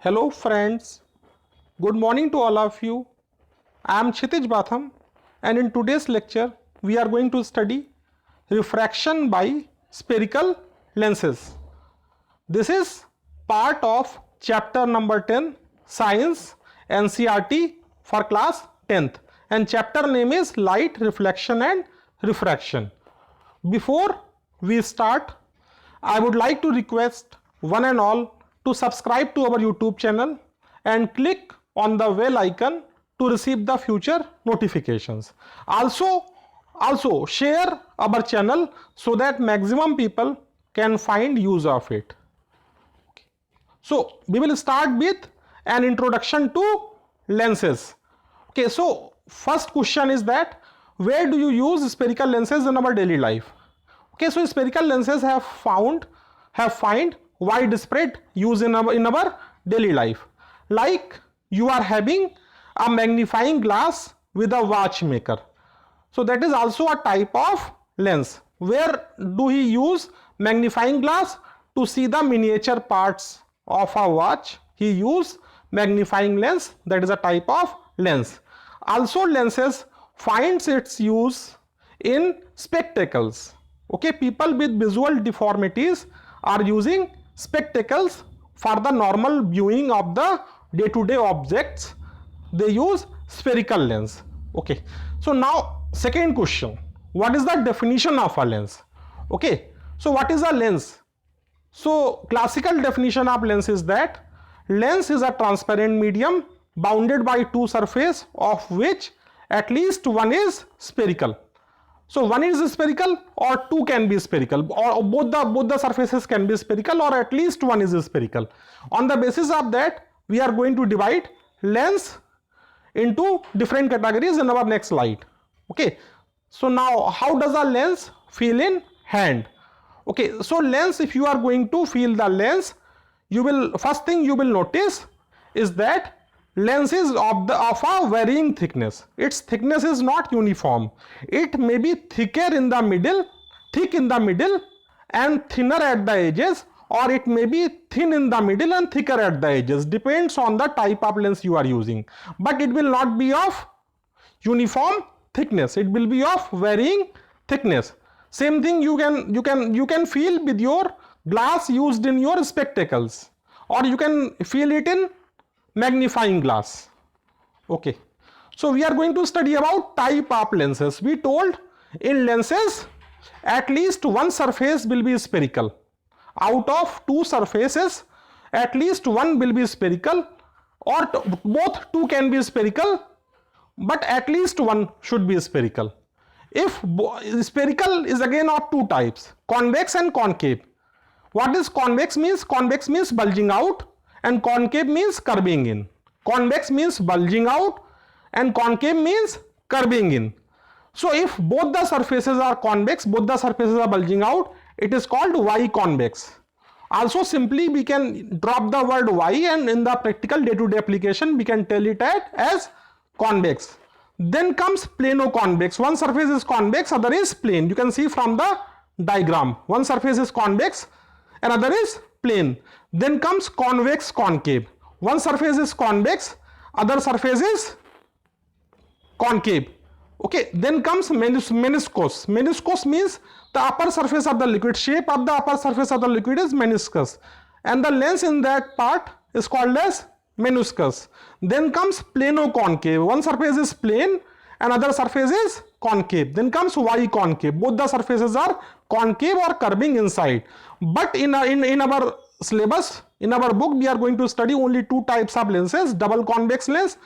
Hello friends, good morning to all of you. I am Kshitij Batham and in today's lecture we are going to study refraction by spherical lenses. This is part of chapter number 10 Science NCERT for class 10th and chapter name is Light Reflection and Refraction. Before we start, I would like to request one and all to subscribe to our YouTube channel and click on the bell icon to receive the future notifications. Also share our channel so that maximum people can find use of it. So we will start with an introduction to lenses. Okay, so first question is that where do you use spherical lenses in our daily life? Okay, so spherical lenses have find widespread use in our daily life. Like you are having a magnifying glass with a watchmaker. So that is also a type of lens. Where do he use magnifying glass? To see the miniature parts of a watch, he use magnifying lens, that is a type of lens. Also lenses finds its use in spectacles. Okay, people with visual deformities are using spectacles for the normal viewing of the day-to-day objects. They use spherical lens. Okay, so now second question, what is the definition of a lens? Okay, so what is a lens? So classical definition of lens is that lens is a transparent medium bounded by two surfaces of which at least one is spherical. So one is spherical or two can be spherical, or both the surfaces can be spherical, or at least one is spherical. On the basis of that, we are going to divide lens into different categories in our next slide. Okay, so now how does a lens feel in hand? Okay, so lens, if you are going to feel the lens, you will, first thing you will notice is that lens is of a varying thickness. Its thickness is not uniform. It may be thicker in the middle, thick in the middle and thinner at the edges, or it may be thin in the middle and thicker at the edges, depends on the type of lens you are using. But it will not be of uniform thickness, it will be of varying thickness. Same thing you can feel with your glass used in your spectacles, or you can feel it in magnifying glass. Okay, so we are going to study about type of lenses. We told in lenses at least one surface will be spherical. Out of two surfaces, at least one will be spherical, or both two can be spherical, but at least one should be spherical. If spherical is again of two types, convex and concave. What is convex means? Convex means bulging out and concave means curving in. Convex means bulging out and concave means curving in. So if both the surfaces are convex, both the surfaces are bulging out, it is called Y convex. Also simply we can drop the word Y and in the practical day-to-day application we can tell it as convex. Then comes plano-convex. One surface is convex, other is plane. You can see from the diagram. One surface is convex, another is plane. Then comes convex concave. One surface is convex, other surface is concave. Okay, then comes meniscus. Meniscus means the upper surface of the liquid, shape of the upper surface of the liquid is meniscus, and the lens in that part is called as meniscus. Then comes plano-concave. One surface is plane, another surface is concave. Then comes Y concave. Both the surfaces are concave or curving inside. But in our syllabus, in our book, we are going to study only two types of lenses: double convex lens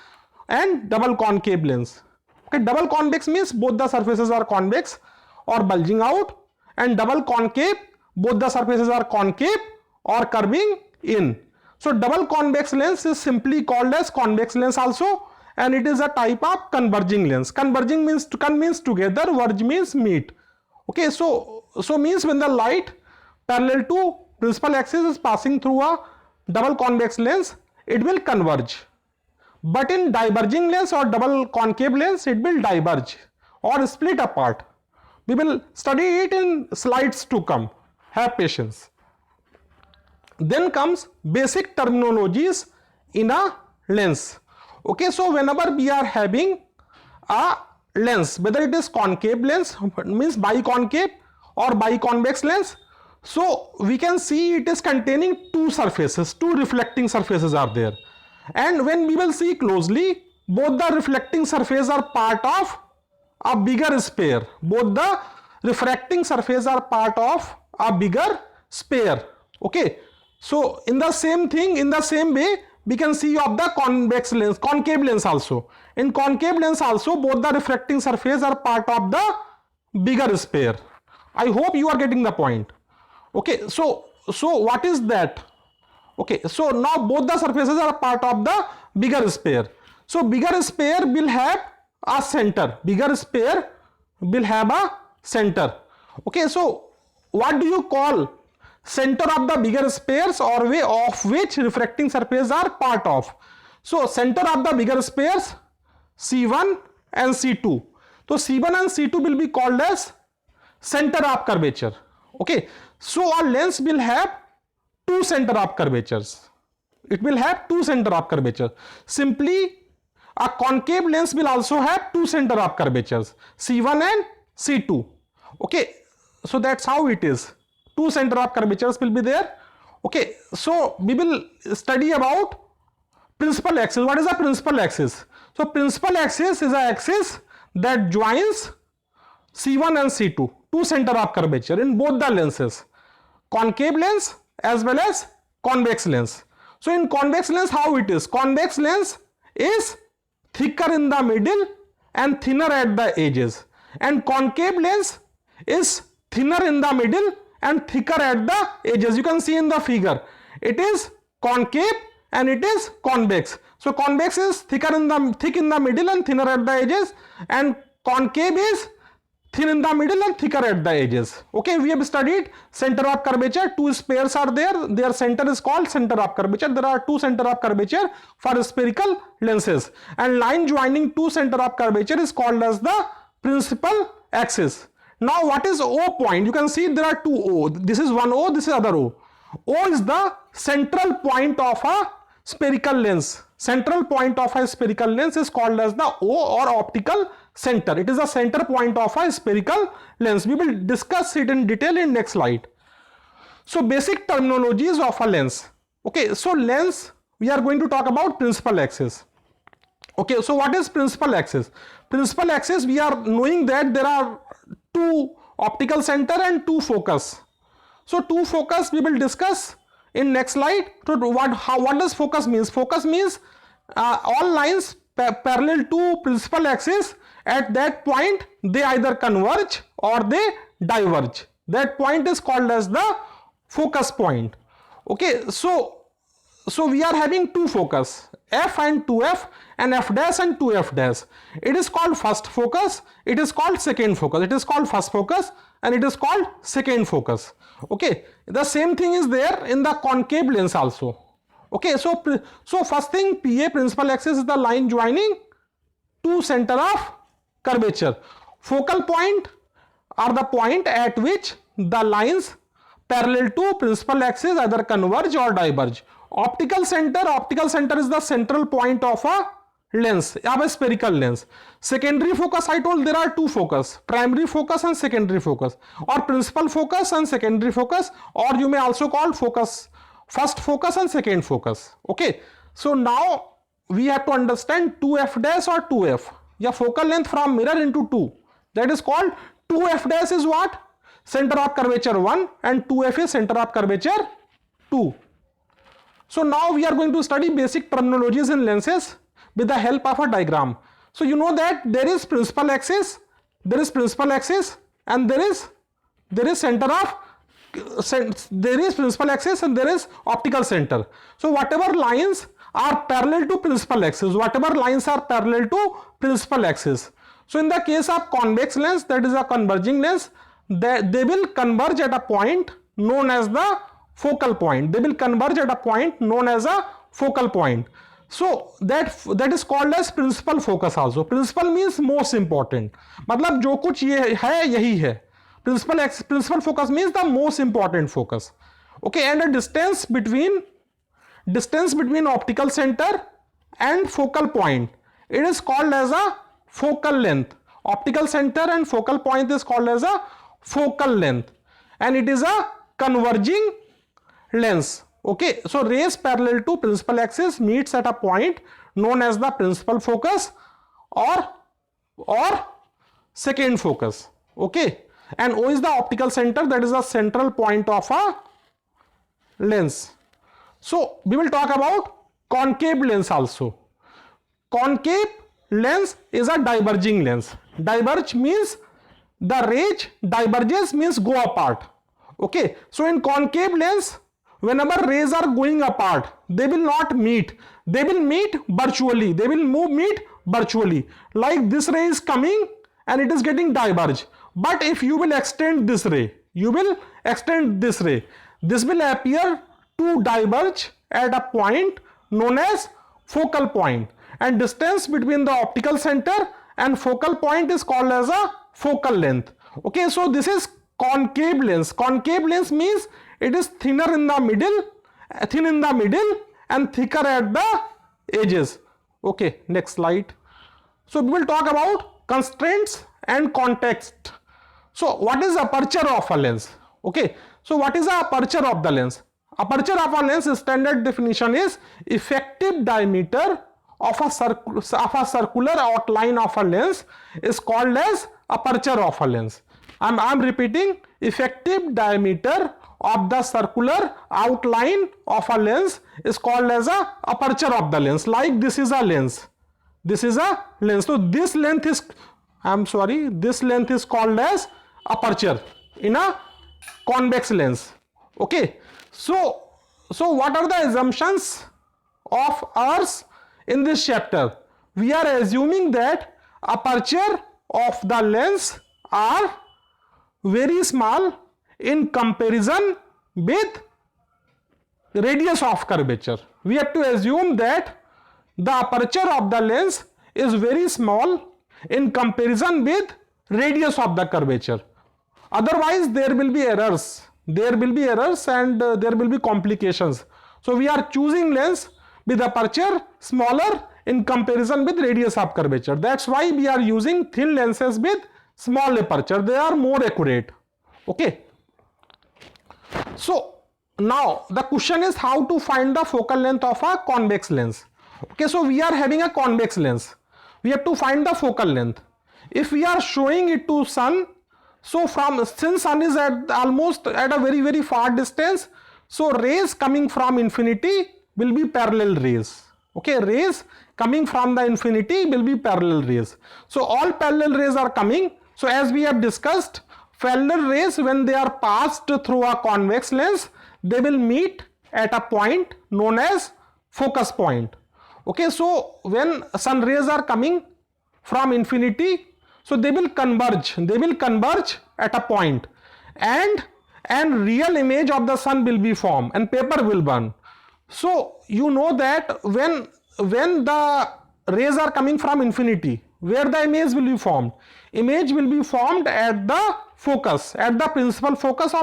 and double concave lens. Okay, double convex means both the surfaces are convex or bulging out, and double concave, both the surfaces are concave or curving in. So double convex lens is simply called as convex lens also, and it is a type of converging lens. Converging means together, verge means meet. Okay, so means when the light parallel to principal axis is passing through a double convex lens, it will converge. But in diverging lens or double concave lens, it will diverge or split apart. We will study it in slides to come. Have patience. Then comes basic terminologies in a lens. Okay, so whenever we are having a lens, whether it is concave lens, means biconcave or biconvex lens, so we can see it is containing two surfaces, two reflecting surfaces are there, and when we will see closely, both the reflecting surfaces are part of a bigger sphere. Both the refracting surfaces are part of a bigger sphere. Okay, so in the same thing, in the same way, we can see of the convex lens, concave lens also. In concave lens also, both the refracting surfaces are part of the bigger sphere. I hope you are getting the point. Okay, so what is that? Okay, so now both the surfaces are part of the bigger sphere. So bigger sphere will have a center. Bigger sphere will have a center. Okay, so what do you call center of the bigger spheres, or way of which refracting surfaces are part of? So center of the bigger spheres, C1 and C2. So C1 and C2 will be called as center of curvature. Okay, so a lens will have two center of curvatures. It will have two center of curvature. Simply, a concave lens will also have two center of curvatures, C1 and C2. Okay, so that's how it is. Two center of curvatures will be there. Okay, so we will study about principal axis. What is a principal axis? So principal axis is an axis that joins C1 and C2, two center of curvature in both the lenses, concave lens as well as convex lens. So in convex lens, how it is? Convex lens is thicker in the middle and thinner at the edges, and concave lens is thinner in the middle and thicker at the edges. You can see in the figure, it is concave and it is convex. So convex is thick in the middle and thinner at the edges, and concave is thin in the middle and thicker at the edges. Okay, we have studied center of curvature. Two spheres are there. Their center is called center of curvature. There are two center of curvature for spherical lenses, and line joining two center of curvature is called as the principal axis. Now what is O point? You can see there are two O. This is one O, this is other O. O is the central point of a spherical lens. Central point of a spherical lens is called as the O, or optical center. It is the center point of a spherical lens. We will discuss it in detail in next slide. So basic terminologies of a lens. Okay, so lens, we are going to talk about principal axis. Okay, so what is principal axis? Principal axis, we are knowing that there are two optical center and two focus. So two focus we will discuss in next slide. So what does focus means? Focus means all lines parallel to principal axis, at that point they either converge or they diverge. That point is called as the focus point. Okay, so we are having two focus, F and 2F, and F dash and 2F dash. It is called first focus, it is called second focus. It is called first focus and it is called second focus. Okay, the same thing is there in the concave lens also. Okay, so first thing, PA, principal axis, is the line joining two center of curvature. Focal point are the point at which the lines parallel to principal axis either converge or diverge. Optical center is the central point of a lens, of a spherical lens. Secondary focus, I told there are two focus, primary focus and secondary focus, or principal focus and secondary focus, or you may also call focus, first focus and second focus. Okay, so now we have to understand 2F dash or 2F, yeah, focal length from mirror into 2, that is called 2F dash is what? Center of curvature 1, and 2F is center of curvature 2. So now we are going to study basic terminologies in lenses with the help of a diagram. So you know that there is principal axis, and there is principal axis and there is optical center. So whatever lines are parallel to principal axis, so in the case of convex lens, that is a converging lens, they will converge at a point known as the focal point. They will converge at a point known as a focal point. So that is called as principal focus also. Principal means most important. मतलब जो कुछ ये है यही है. Principal focus means the most important focus. Okay, and the distance between distance between optical center and focal point, it is called as a focal length. Optical center and focal point is called as a focal length, and it is a converging lens. Okay, so rays parallel to principal axis meets at a point known as the principal focus or second focus. Okay, and O is the optical center, that is the central point of a lens. So we will talk about concave lens also. Concave lens is a diverging lens. Diverge means the rays diverges means go apart. Okay, so in concave lens, whenever rays are going apart, they will not meet. They will meet virtually. They will meet virtually. Like this ray is coming and it is getting diverged. But if you will extend this ray, you will extend this ray, this will appear to diverge at a point known as focal point, and distance between the optical center and focal point is called as a focal length. Okay, so this is concave lens. Concave lens means it is thinner in the middle, thin in the middle and thicker at the edges. Okay, next slide. So we will talk about constraints and context. So what is aperture of a lens? Okay, so what is the aperture of the lens? Aperture of a lens, standard definition is effective diameter of a circular outline of a lens is called as aperture of a lens. I'm repeating, effective diameter of the circular outline of a lens is called as a aperture of the lens. Like this is a lens. This is a lens. So this length is, this length is called as aperture in a convex lens. Okay. So what are the assumptions of ours in this chapter? We are assuming that aperture of the lens are very small in comparison with radius of curvature. We have to assume that the aperture of the lens is very small in comparison with radius of the curvature. Otherwise there will be errors. There will be errors and there will be complications. So we are choosing lens with aperture smaller in comparison with radius of curvature. That's why we are using thin lenses with small aperture. They are more accurate. Okay. So now the question is how to find the focal length of a convex lens. Okay, so we are having a convex lens. We have to find the focal length. If we are showing it to sun, so since sun is at almost at a very far distance, so rays coming from infinity will be parallel rays. Okay, rays coming from the infinity will be parallel rays. So all parallel rays are coming. So as we have discussed, parallel rays, when they are passed through a convex lens, they will meet at a point known as focus point. Okay, so when sun rays are coming from infinity, so they will converge at a point, and real image of the sun will be formed and paper will burn. So you know that when the rays are coming from infinity, where the image will be formed? Image will be formed at the focus, at the principal focus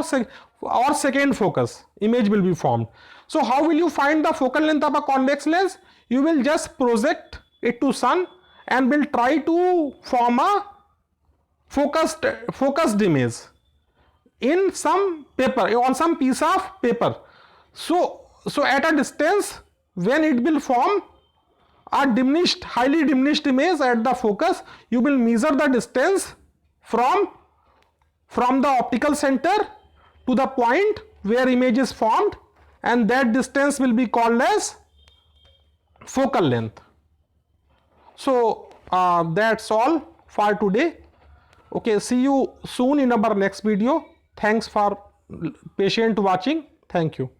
or second focus. Image will be formed. So how will you find the focal length of a convex lens? You will just project it to sun and will try to form a focused image in some paper, on some piece of paper. So at a distance, when it will form a highly diminished image at the focus, you will measure the distance from the optical center to the point where image is formed, and that distance will be called as focal length. So that's all for today. Okay, see you soon in our next video. Thanks for patient watching. Thank you.